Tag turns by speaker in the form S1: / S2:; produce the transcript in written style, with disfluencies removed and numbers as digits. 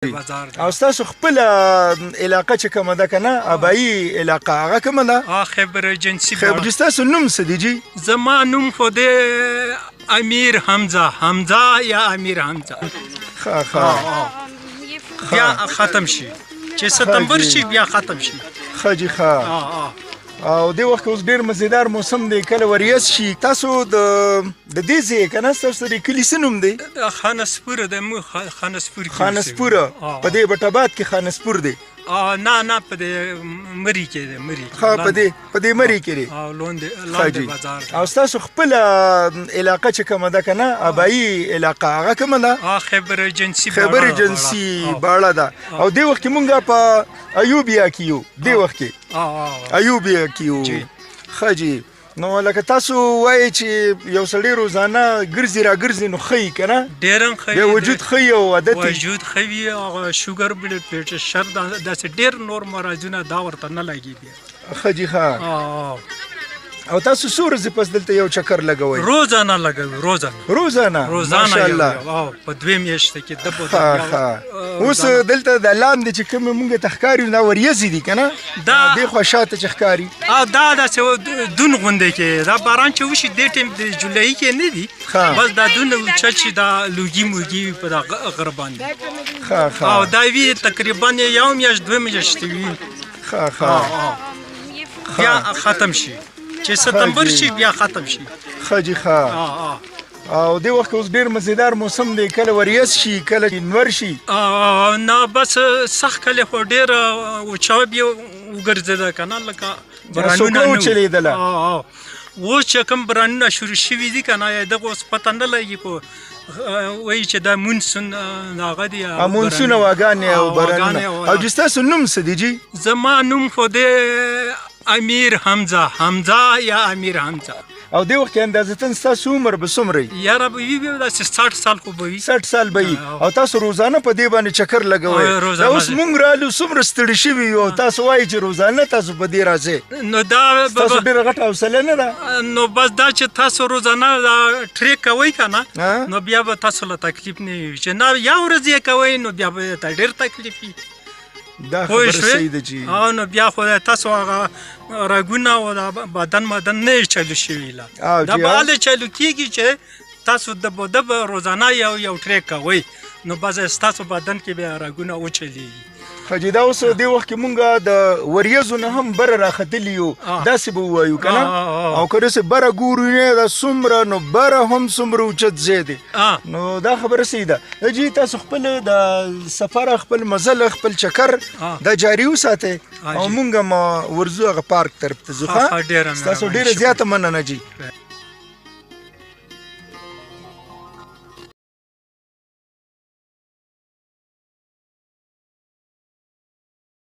S1: او ستاسو خپل علاقه چې کومه ده که نه ابایي علاقه هغه کومه ده؟
S2: خیبر ایجنسي
S1: خیبر. ستاسو نوم څه دی جي؟
S2: زما نوم خو دی امیر حمزه یا امیر حمزه. بیا ختم شي چې ستمبر شي بیا ختم شي.
S1: ښه جي ښه. او دې وخت اوس ډېر مزیدار موسم دی کله وریځ شي. تاسو د دې ځای که نه ستاسو د کلي څه نوم دی؟
S2: خانسپوره دی. موږ
S1: خانسپوره. په دې بټاباد کې خانسپور دی؟
S2: نه په دې مري کې دی.
S1: په دې مري کې دی.
S2: لاندې بازار.
S1: او ستاسو خپل علاقه چې کومه ده که نه ابایي علاقه هغه کومه ده؟
S2: خیبر ایجنسي
S1: باړه ده. او دې وخت کې مونږ په ایوبیا کې یو. دې وخت کې ایوبیا کې یو. ښه جي. نو لکه تاسو وایي چې یو سړی روزانه ګرځي را ګرځي نو ښه که نه؟
S2: ډېر هم ښه
S1: وي. وجود ښه وي او عادت
S2: وجود ښه وي. هغه شوګر بلډ پریشر داسې ډېر نور مرضونه دا ورته نه لګي بیا.
S1: ښه جي ښه. او تاسو څو ورځې پس دلته یو چکر لګوئ؟
S2: روزانه لګوي. روزانه ماشاءالله. په 2 میاشتې کې د
S1: اوس دلته د لاندې چې کومې مونږ ته ښکاري دا وریځې دي که نه؟ دې خوا شاته چې ښکاري
S2: دا داسې دون غوندې کې دا باران چې وشي دې ټیم د جولایي کې نه دي. بس دا دون اوچت شي دا لوګي موګي په دا غره باندې. او دا وي تقریبا یو میاشت 2 میاشتې وي. بیا ختم شي چې ستمبر شي بیا ختم شي.
S1: ښه جي ښه. او دې وخت اوس ډېر مزیدار موسم دی کله وریځ شي کله نور شي.
S2: نه بس سخت کله خو ډېر اوچاو بیا وګرځېده که نه لکه
S1: برانونه وچلېدله.
S2: اوس چې کوم برانونه شروع شوي دي که نه دغه اوس پته نه لګي خو وایي چې دا مونسون هغه دي
S1: مونسون واګانې او برانونه. او جي ستاسو نوم څه دی جي؟
S2: زما نوم خو دی امیر حمزه یا امیر حمزه.
S1: او دې وخت کې اندازتاً ستاسو عمر به څومره وي؟
S2: یاره به وي داسې 60 سال خو به وي.
S1: 60 سال به وي. او تاسو روزانه په دې باندې چکر لګوئ. دا اوس مونږ رالو څومره ستړي شوي یو او تاسو وایي چې روزانه تاسو په دې راځئ.
S2: نو دا
S1: ستاسو ډېره غټه حوصله نه ده؟
S2: نو بس دا چې تاسو روزانه ټریک کوئ که نه نو بیا به تاسو له تکلیف نه وي. چې نه یو ورځ یې کوئ نو بیا به ته ډېر تکلیف وي.
S1: دا خبره صحیح ده جي.
S2: نو بیا خو تاسو هغه رګونه او بدن نه چلو شوي لا دا به هله چلو کېږي چې تاسو د روزانه یو ټریک کوئ نو بس ستاسو بدن کې بیا رګونه وچلېږي.
S1: ښه جي. دا اوس دې وخت کې مونږ د وریځو نه هم بره راختلي یو داسې به ووایو که نه؟ او که داسې بره ګورو نه دا څومره نو بره هم څومره اوچت ځای دی. نو دا خبره صحیح ده. جي تاسو خپل د سفر خپل مزل خپل چکر دا جاري وساتئ او مونږ هم ورځو هغه پارک طرف ته ځو. ستاسو ډېره زیاته مننه جي.